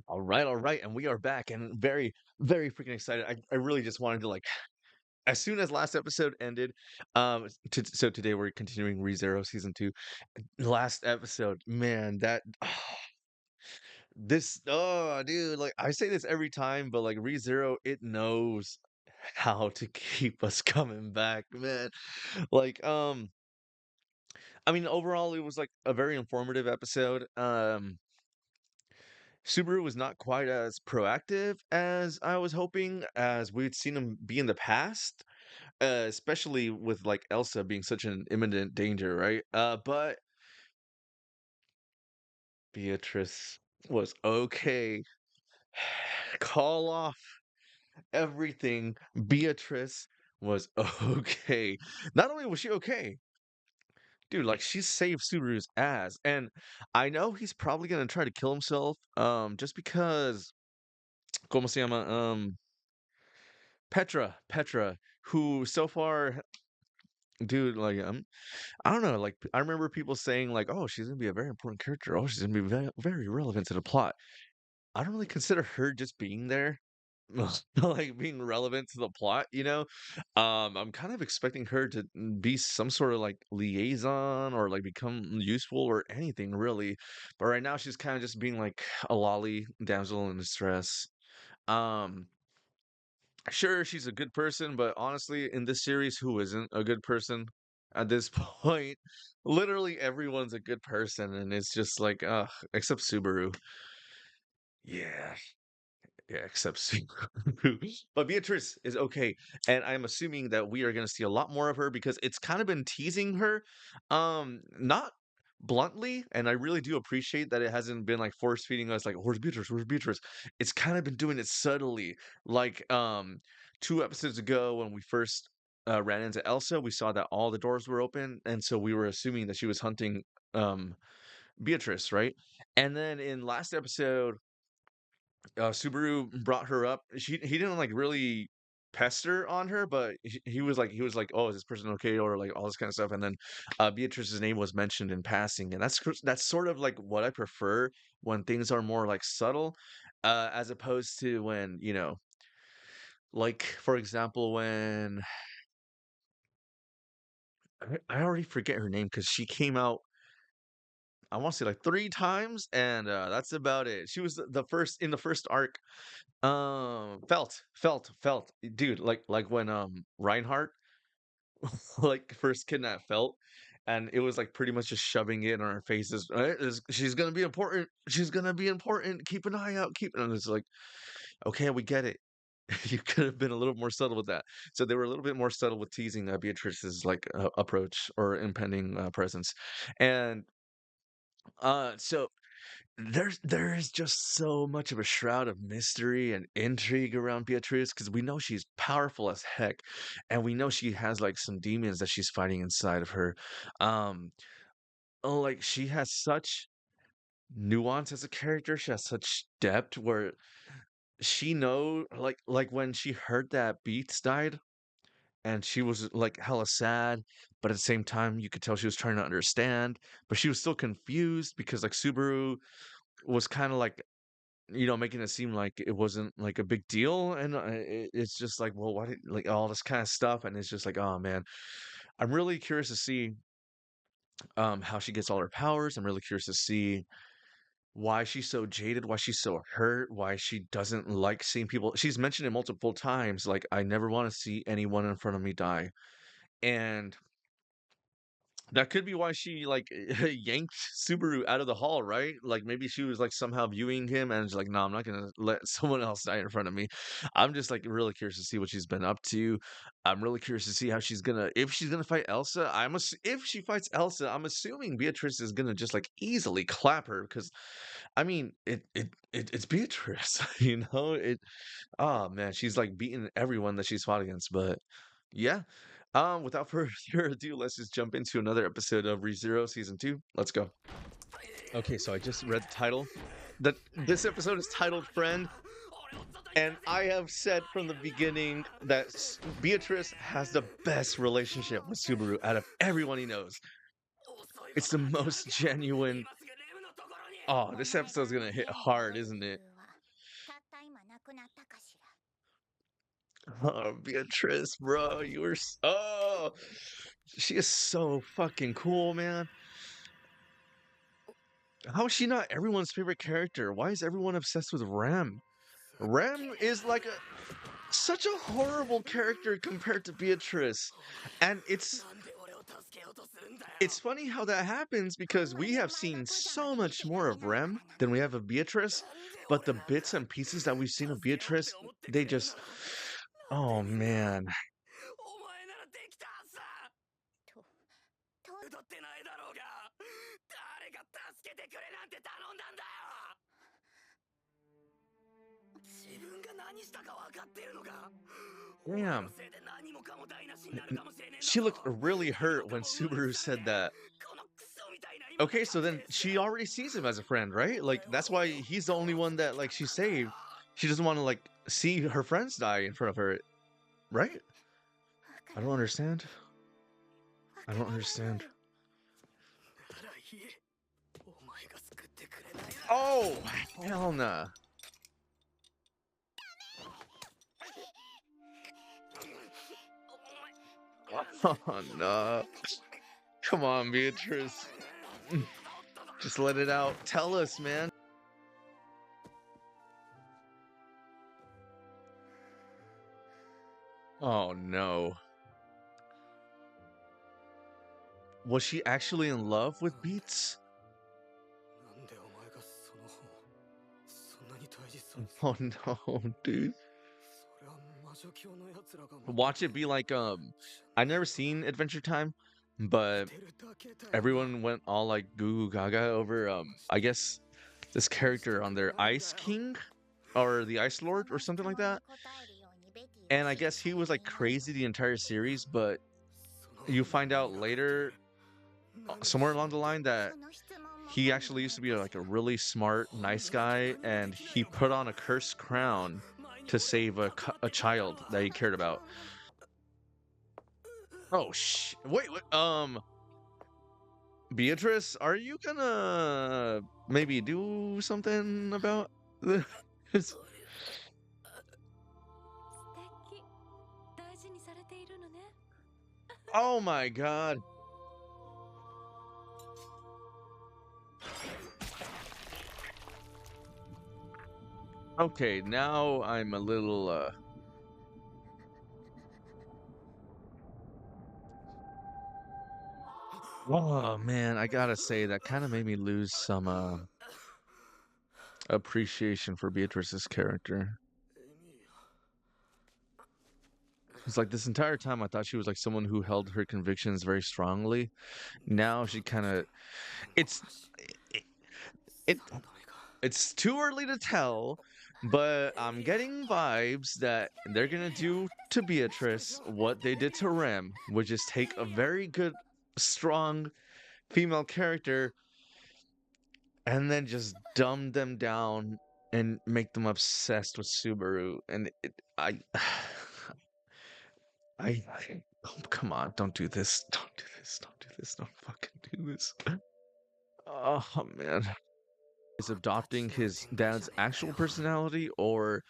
All right, and we are back and very, very freaking excited. I really just wanted to like as soon as last episode ended, so today we're continuing ReZero season 2. Last episode, man, that this oh dude, like I say this every time, but like ReZero, it knows how to keep us coming back, man. Like I mean overall it was like a very informative episode. Subaru was not quite as proactive as I was hoping, as we'd seen him be in the past, especially with like Elsa being such an imminent danger, right? But Beatrice was okay. Call off everything. Beatrice was okay. Not only was she okay, dude, like she saved Subaru's ass, and I know he's probably gonna try to kill himself, just because. Como se llama? Petra, who so far, dude, like, I don't know, like, I remember people saying, like, oh, she's gonna be a very important character. Oh, she's gonna be very, very relevant to the plot. I don't really consider her just being there, like, being relevant to the plot, you know? I'm kind of expecting her to be some sort of like liaison or like become useful or anything really. But right now she's kind of just being like a lolly damsel in distress. Um, Sure, she's a good person, but honestly, in this series, who isn't a good person at this point? Literally everyone's a good person, and it's just like, ugh, except Subaru. Yeah, yeah, except Subaru. But Beatrice is okay, and I'm assuming that we are going to see a lot more of her because it's kind of been teasing her, not bluntly, and I really do appreciate that it hasn't been like force feeding us like, "Where's Beatrice? Where's Beatrice?" It's kind of been doing it subtly, like 2 episodes ago when we first ran into Elsa, we saw that all the doors were open, and so we were assuming that she was hunting um Beatrice, right? And then in last episode Subaru brought her up. He didn't like really pester on her, but he was like, "Oh, is this person okay?" or like all this kind of stuff. And then Beatrice's name was mentioned in passing, and that's sort of like what I prefer when things are more like subtle, as opposed to when like for example, when I already forget her name because she came out. I want to say like 3 times, and that's about it. She was the first in the first arc. Felt, dude. Like when Reinhardt like first kidnapped Felt, and it was like pretty much just shoving it on her faces. Right? She's gonna be important. She's gonna be important. Keep an eye out. And it's like, okay, we get it. You could have been a little more subtle with that. So they were a little bit more subtle with teasing Beatrice's like approach or impending presence, and so there is just so much of a shroud of mystery and intrigue around Beatrice because we know she's powerful as heck, and we know she has like some demons that she's fighting inside of her. Um, like she has such nuance as a character. She has such depth where she know like when she heard that Beats died. And she was like hella sad, but at the same time, you could tell she was trying to understand, but she was still confused because like Subaru was kind of like making it seem like it wasn't like a big deal, and it's just like, well, why did like all this kind of stuff, and it's just like, oh man, I'm really curious to see how she gets all her powers. I'm really curious to see why she's so jaded, why she's so hurt, why she doesn't like seeing people. She's mentioned it multiple times, like I never want to see anyone in front of me die, and that could be why she like yanked Subaru out of the hall, right? Like maybe she was like somehow viewing him and is like, no, I'm not gonna let someone else die in front of me. I'm just like really curious to see what she's been up to. I'm really curious to see how if she's gonna fight Elsa. If she fights Elsa, I'm assuming Beatrice is gonna just like easily clap her because I mean it's Beatrice, it. Oh man, she's like beating everyone that she's fought against. But yeah, without further ado, let's just jump into another episode of ReZero Season 2. Let's go. Okay, so I just read the title. This episode is titled Friend, and I have said from the beginning that Beatrice has the best relationship with Subaru out of everyone he knows. It's the most genuine. Oh, this episode's gonna hit hard, isn't it? Oh, Beatrice, bro, oh, she is so fucking cool, man. How is she not everyone's favorite character? Why is everyone obsessed with REM? REM is like such a horrible character compared to Beatrice. And it's funny how that happens because we have seen so much more of REM than we have of Beatrice, but the bits and pieces that we've seen of Beatrice, they just oh man. Damn. She looked really hurt when Subaru said that. Okay, so then she already sees him as a friend, right? Like that's why he's the only one that like she saved. She doesn't want to like see her friends die in front of her, right? I don't understand. I don't understand. Oh, hell nah. Oh no. Come on, Beatrice. Just let it out. Tell us, man. Oh no. Was she actually in love with Beats? Oh no, dude. Watch it be like I never seen Adventure Time, but everyone went all like goo goo gaga over I guess this character on their Ice King or the Ice Lord or something like that. And I guess he was like crazy the entire series, but you find out later somewhere along the line that he actually used to be like a really smart, nice guy, and he put on a cursed crown to save a child that he cared about. Oh wait, Beatrice, are you gonna maybe do something about this? Oh my god. Okay, now I'm a little oh man, I gotta say that kind of made me lose some appreciation for Beatrice's character. It's like this entire time I thought she was like someone who held her convictions very strongly. Now she kind of it's it, it it's too early to tell, but I'm getting vibes that they're gonna do to Beatrice what they did to Rem, which is take a very good, strong female character and then just dumb them down and make them obsessed with Subaru. And I, oh, come on, don't do this, don't do this, don't do this, don't fucking do this. Oh man, is adopting his dad's actual personality, or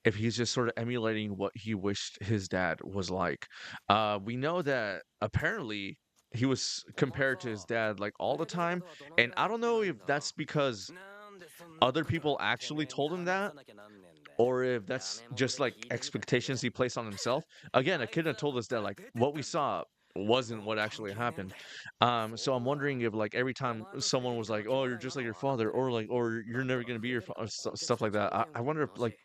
if he's just sort of emulating what he wished his dad was like. We know that apparently he was compared to his dad like all the time, and I don't know if that's because other people actually told him that, or if that's just like expectations he placed on himself. Again, a kid had told us that like what we saw wasn't what actually happened. So I'm wondering if like every time someone was like, "Oh, you're just like your father," or like, "Or you're never gonna be your father," stuff like that. I wonder if like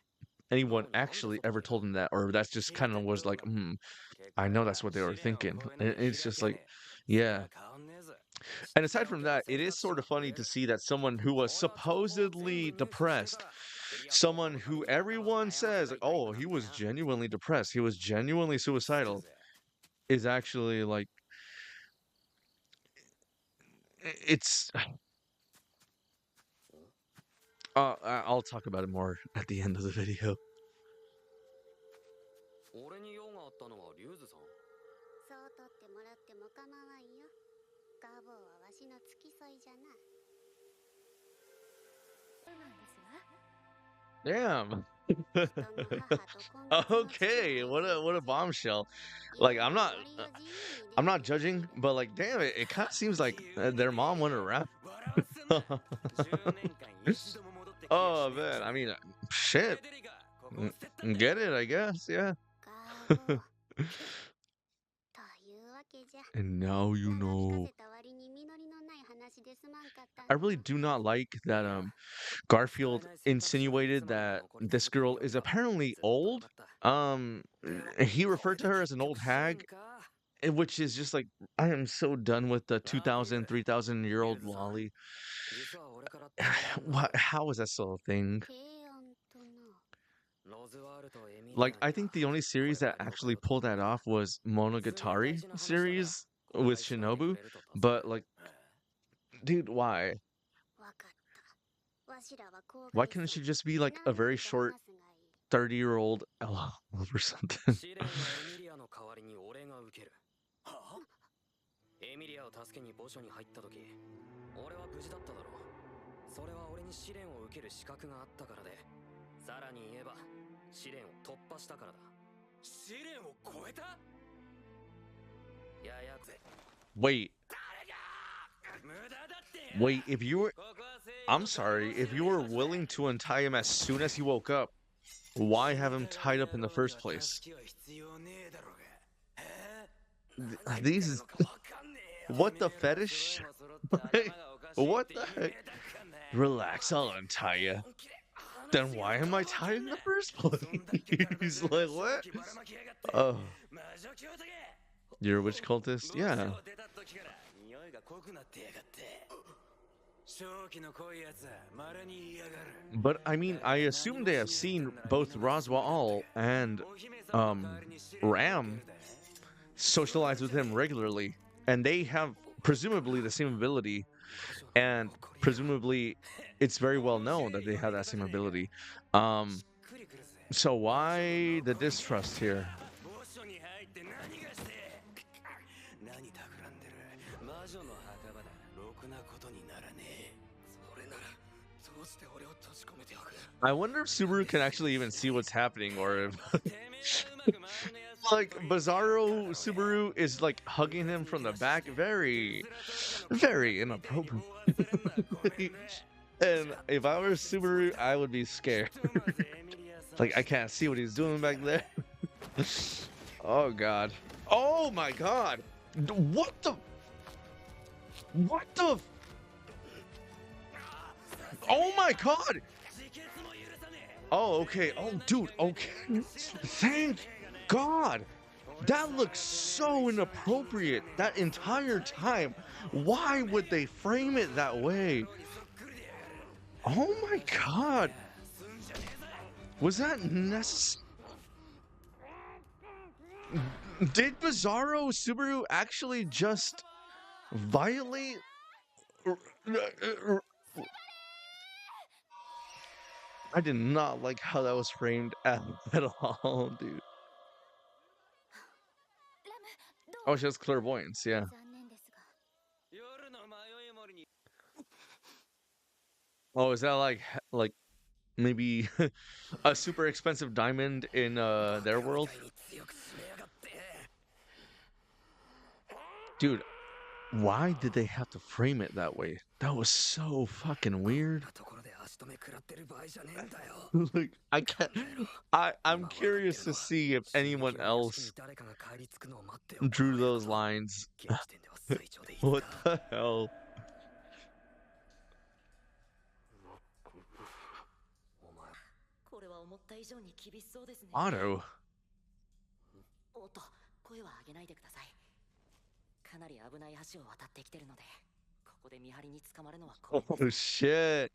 anyone actually ever told him that, or that's just kind of was like, I know that's what they were thinking. And it's just like, yeah. And aside from that, it is sort of funny to see that someone who was supposedly depressed, someone who everyone says, like, oh, he was genuinely depressed, he was genuinely suicidal, is actually like, it's. I'll talk about it more at the end of the video. Damn. Okay, what a bombshell. Like I'm not judging, but like damn it, it kind of seems like their mom went around. Oh man, I mean, shit. Get it, I guess, yeah. And now you know. I really do not like that Garfield insinuated that this girl is apparently old. Um he referred to her as an old hag, which is just like I am so done with the 2000, 3000-year-old lolly. What, how is that still a thing? Like, I think the only series that actually pulled that off was Monogatari series with Shinobu, but like, dude, why? Why couldn't she just be like a very short 30-year-old LL or something? Wait, wait, if you were, I'm sorry, if you were willing to untie him as soon as he woke up, why have him tied up in the first place? These, what the fetish? Like, what the heck? Relax, I'll untie you. Then why am I tied in the first place? Like, what? Oh, you're a witch cultist? Yeah. But I mean, I assume they have seen both Roswaal and Ram socialize with him regularly, and they have presumably the same ability, and presumably it's very well known that they have that same ability. Um, so why the distrust here? I wonder if Subaru can actually even see what's happening, or if like Bizarro Subaru is like hugging him from the back, very, very inappropriate. And if I were Subaru, I would be scared. Like I can't see what he's doing back there. Oh god. Oh my god. What the? What the? Oh my god. Oh, okay. Oh, dude. Okay. Thank God. That looks so inappropriate that entire time. Why would they frame it that way? Oh my god. Was that necessary? Did Bizarro Subaru actually just violate? I did not like how that was framed at all, dude. Oh, she has clairvoyance, yeah. Oh, is that like maybe a super expensive diamond in their world? Dude, why did they have to frame it that way? That was so fucking weird. Like I can't I'm curious to see if anyone else drew those lines. What the hell? Otto. Oh shit.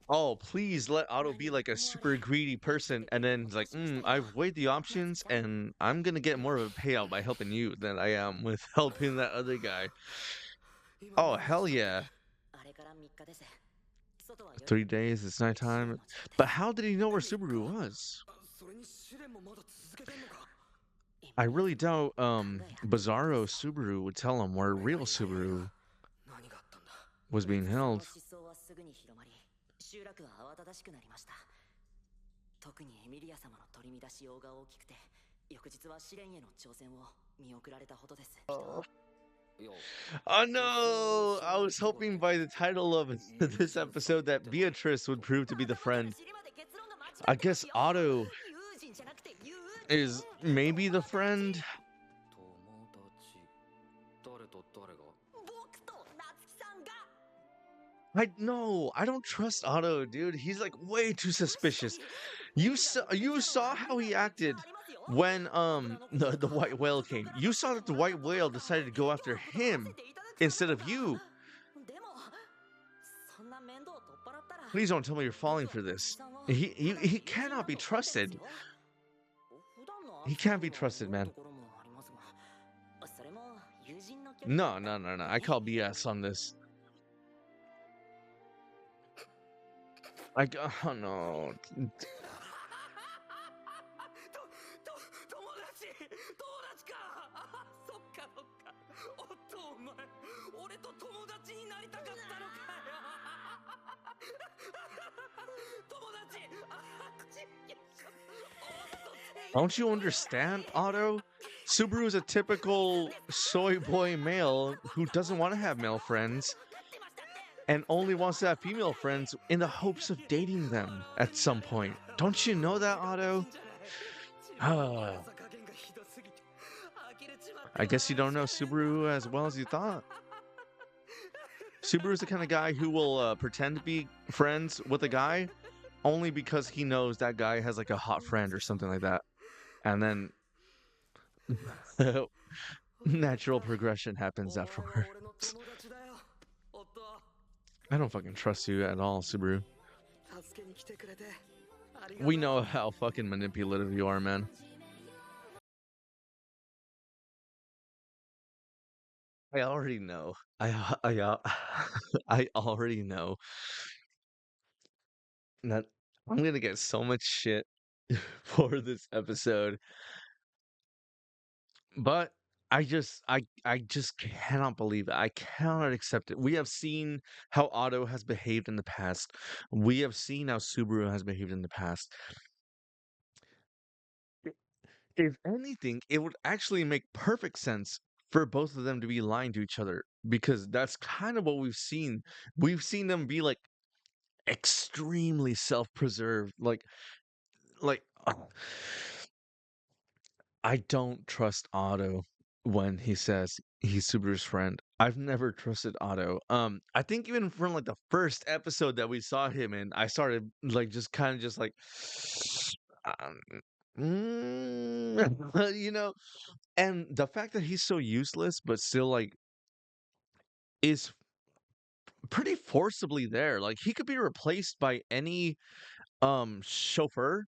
Oh, please let Otto be like a super greedy person and then like, I've weighed the options and I'm gonna get more of a payout by helping you than I am with helping that other guy. Oh, hell yeah. 3 days, it's nighttime. But how did he know where Subaru was? I really doubt Bizarro Subaru would tell him where real Subaru was being held. 特にエミリア様の取り乱しようが大きくて、翌日は試練への挑戦を見送られたほどです。Oh no! I was hoping by the title of this episode that Beatrice would prove to be the friend. I guess Otto is maybe the friend. I don't trust Otto, dude. He's like way too suspicious. You saw how he acted when the white whale came. You saw that the white whale decided to go after him instead of you. Please don't tell me you're falling for this. He cannot be trusted. He can't be trusted, man. No. I call BS on this. Oh no. Don't you understand, Otto? Subaru is a typical soy boy male who doesn't want to have male friends and only wants to have female friends in the hopes of dating them at some point. Don't you know that, Otto? I guess you don't know Subaru as well as you thought. Subaru's the kind of guy who will pretend to be friends with a guy only because he knows that guy has like a hot friend or something like that. And then natural progression happens afterwards. I don't fucking trust you at all, Subaru. We know how fucking manipulative you are, man. I already know. I already know that I'm gonna get so much shit for this episode, but I just cannot believe it. I cannot accept it. We have seen how Otto has behaved in the past. We have seen how Subaru has behaved in the past. If anything, it would actually make perfect sense for both of them to be lying to each other because that's kind of what we've seen. We've seen them be like extremely self-preserved, like I don't trust Otto when he says he's Subaru's friend. I've never trusted Otto. I think even from like the first episode that we saw him in, I started like just kind of just like um, you know, and the fact that he's so useless but still like is pretty forcibly there. Like he could be replaced by any chauffeur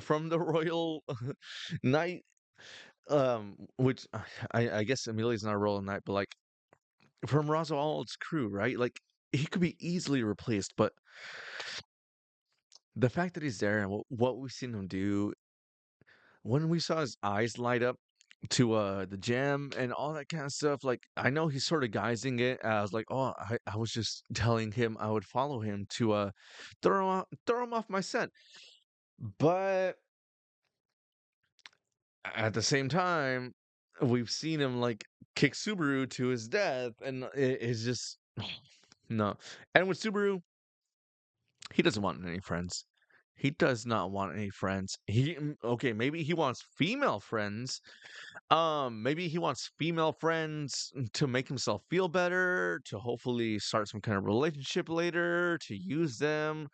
from the Royal Night, which I guess Amelia's not a Royal Knight, but like from Roswell's crew, right? Like he could be easily replaced, but the fact that he's there and what we've seen him do, when we saw his eyes light up to the gem and all that kind of stuff, like I know he's sort of guising it as like, oh, I was just telling him I would follow him to throw him off my scent. But at the same time, we've seen him like kick Subaru to his death, and it's just no. And with Subaru, he doesn't want any friends. He does not want any friends. Okay, maybe he wants female friends. Maybe he wants female friends to make himself feel better, to hopefully start some kind of relationship later, to use them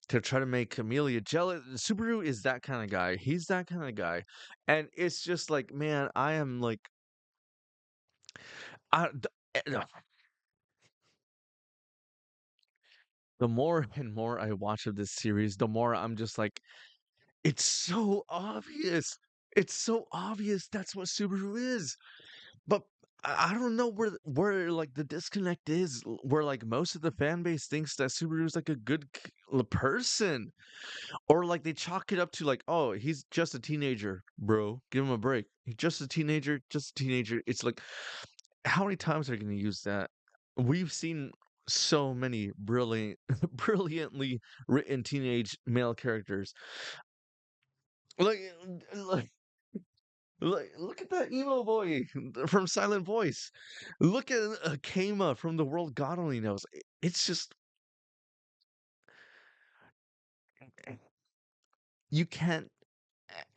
to try to make Amelia jealous. Subaru is that kind of guy. He's that kind of guy. And it's just like, man, I am like I, the, eh, the more and more I watch of this series, the more I'm just like, it's so obvious. It's so obvious that's what Subaru is. But I don't know where like the disconnect is, where like most of the fan base thinks that Subaru is like a good person, or like they chalk it up to like, oh, he's just a teenager, bro. Give him a break. He's just a teenager, just a teenager. It's like, how many times are you going to use that? We've seen so many brilliant, brilliantly written teenage male characters. Like, like, look at that emo boy from Silent Voice. Look at Kama from The World God Only Knows. It's just you can't.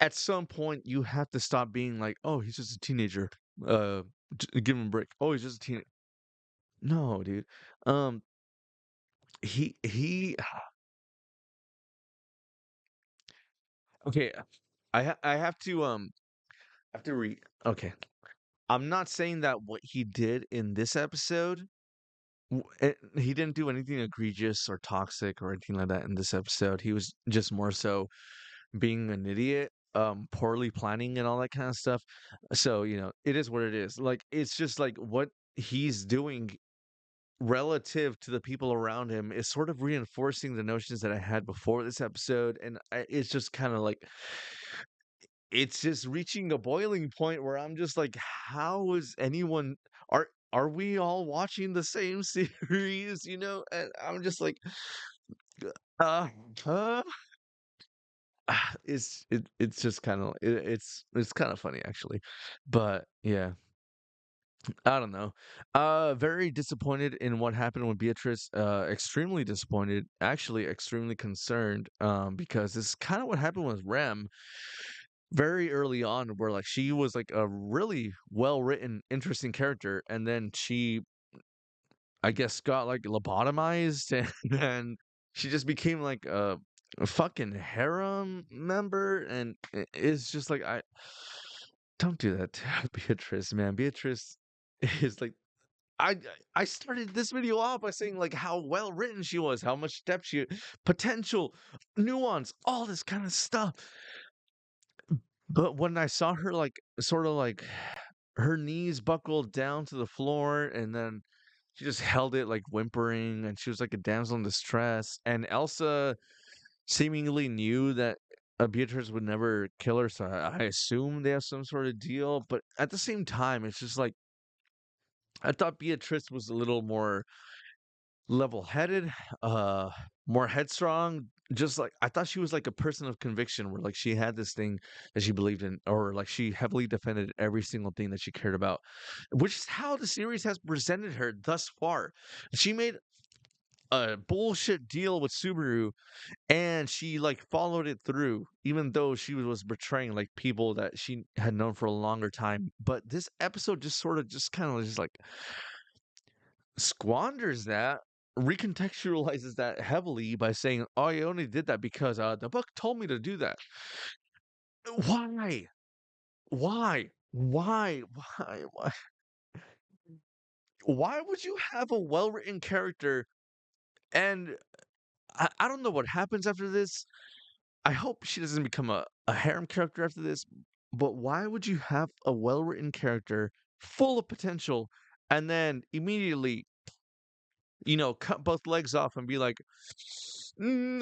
At some point, you have to stop being like, "Oh, he's just a teenager." Uh, give him a break. Oh, he's just a teenager. No, dude. Um, he. Okay, I have to re. Okay, I'm not saying that what he did in this episode. He didn't do anything egregious or toxic or anything like that in this episode. He was just more so being an idiot, poorly planning and all that kind of stuff. So, it is what it is. Like, it's just like what he's doing relative to the people around him is sort of reinforcing the notions that I had before this episode. And it's just kind of like, it's just reaching a boiling point where I'm just like, how is anyone, are we all watching the same series? And I'm just like, uh, uh it's just kind of it's kind of funny actually, but yeah, I don't know. Very disappointed in what happened with Beatrice. Extremely disappointed, actually extremely concerned. Because this is kind of what happened with Rem very early on, where like she was like a really well written, interesting character, and then she I guess got like lobotomized and then she just became like a fucking harem member and it's just like I don't do that to Beatrice, man. Beatrice is like I I started this video off by saying like how well written she was, how much depth she potential, nuance, all this kind of stuff. But when I saw her like sort of like her knees buckled down to the floor and then she just held it like whimpering and she was like a damsel in distress and Elsa seemingly knew that Beatrice would never kill her, so I assume they have some sort of deal, but at the same time it's just like I thought Beatrice was a little more level-headed, uh, more headstrong. Just like I thought she was like a person of conviction, where like she had this thing that she believed in, or like she heavily defended every single thing that she cared about, which is how the series has presented her thus far. She made a bullshit deal with Subaru, and she like followed it through, even though she was betraying like people that she had known for a longer time. But this episode just sort of just kind of just like squanders that, recontextualizes that heavily by saying, "Oh, I only did that because the book told me to do that." Why? Why? Why? Why? Why? Why would you have a well-written character? And I don't know what happens after this. I hope she doesn't become a harem character after this. But why would you have a well-written character full of potential and then immediately cut both legs off and be like,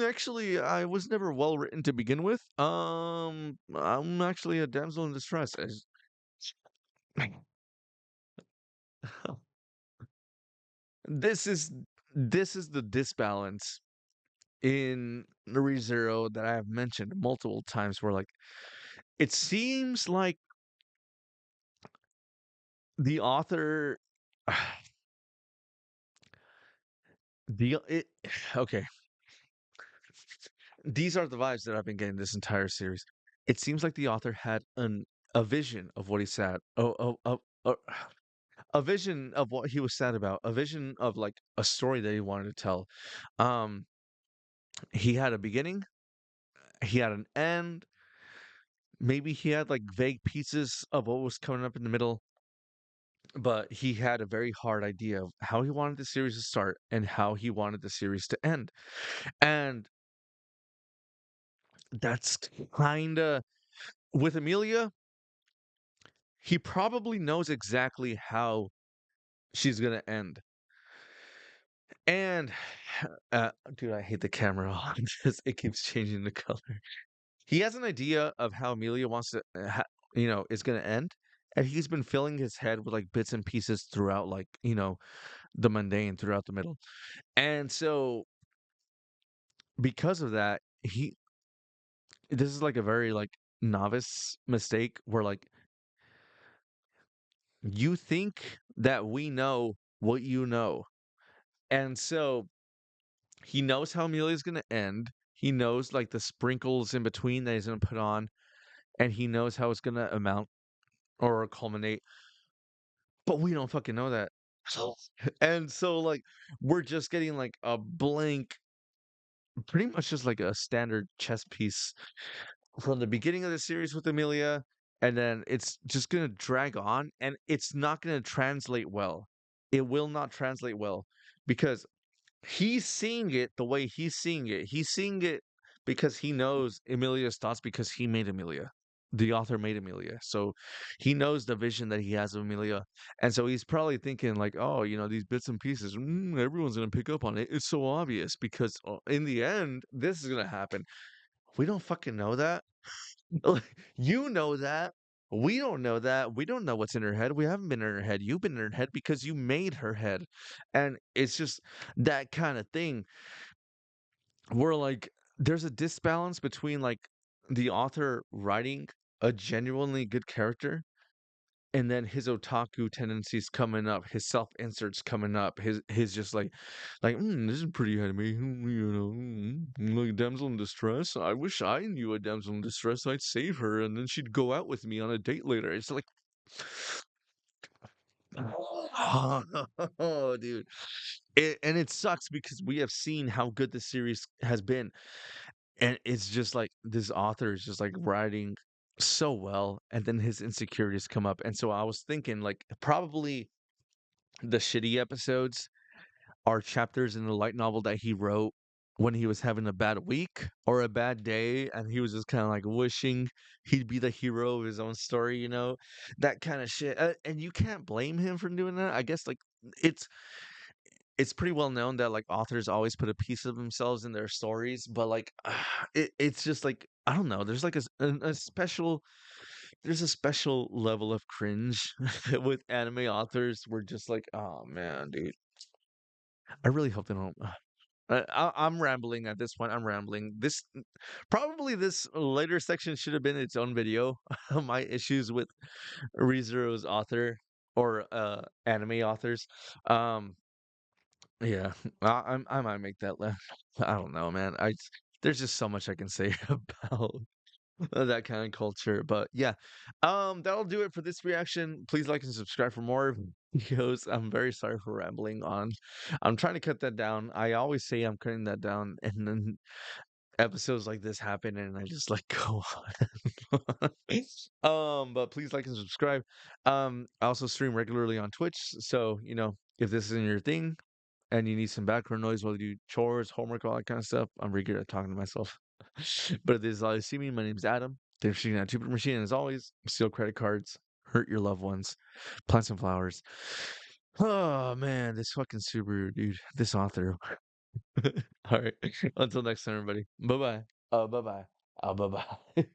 actually, I was never well written to begin with. I'm actually a damsel in distress. This is this is the disbalance in the ReZero that I have mentioned multiple times, where like it seems like the author, it okay. These are the vibes that I've been getting this entire series. It seems like the author had a vision of what he said. A vision of what he was sad about, a vision of like a story that he wanted to tell. Um, he had a beginning, he had an end. Maybe he had like vague pieces of what was coming up in the middle, but he had a very hard idea of how he wanted the series to start and how he wanted the series to end. And that's kind of with Amelia, he probably knows exactly how she's going to end. And dude, I hate the camera on this. It keeps changing the color. He has an idea of how Amelia wants to, is going to end, and he's been filling his head with like bits and pieces throughout, like, the mundane throughout the middle. And so because of that, he this is like a very like novice mistake where like you think that we know what you know. And so he knows how Amelia's gonna end. He knows like the sprinkles in between that he's gonna put on, and he knows how it's gonna amount or culminate, but we don't fucking know that. So and so like we're just getting like a blank, pretty much just like a standard chess piece from the beginning of the series with Amelia, and then it's just gonna drag on, and it's not gonna translate well. It will not translate well because he's seeing it the way he's seeing it. He's seeing it because he knows Emilia's thoughts because he made Emilia. The author made Emilia. So he knows the vision that he has of Emilia. And so he's probably thinking like, oh, these bits and pieces, everyone's going to pick up on it. It's so obvious because in the end, this is going to happen. We don't fucking know that. Like, you know that. We don't know that. We don't know what's in her head. We haven't been in her head. You've been in her head because you made her head. And it's just that kind of thing where like there's a disbalance between like the author writing a genuinely good character and then his otaku tendencies coming up, his self inserts coming up, his just like this is pretty anime, like damsel in distress. I wish I knew a damsel in distress. I'd save her, and then she'd go out with me on a date later. It's like, oh, dude, and it sucks because we have seen how good the series has been, and it's just like this author is just like writing so well, and then his insecurities come up. And so I was thinking like probably the shitty episodes are chapters in the light novel that he wrote when he was having a bad week or a bad day, and he was just kind of like wishing he'd be the hero of his own story, that kind of shit. And you can't blame him for doing that. I guess like it's it's pretty well known that like authors always put a piece of themselves in their stories, but like it's just like I don't know. There's like a special there's a special level of cringe with anime authors. We're just like, oh man, dude. I really hope they don't. I'm rambling at this point. I'm rambling. Probably this later section should have been its own video. My issues with ReZero's author or anime authors. Um, yeah, I might make that left. I don't know, man. There's just so much I can say about that kind of culture. But yeah, that'll do it for this reaction. Please like and subscribe for more videos. I'm very sorry for rambling on. I'm trying to cut that down. I always say I'm cutting that down, and then episodes like this happen, and I just like go on. But please like and subscribe. I also stream regularly on Twitch, so if this isn't your thing and you need some background noise while you do chores, homework, all that kind of stuff, I'm really good at talking to myself. But if this is all you see me, my name's Adam. Thanks for checking out Jupiter Machine. And as always, steal credit cards, hurt your loved ones, plant some flowers. Oh man, this fucking Subaru, dude. This author. All right. Until next time, everybody. Bye bye. Bye bye. Bye bye.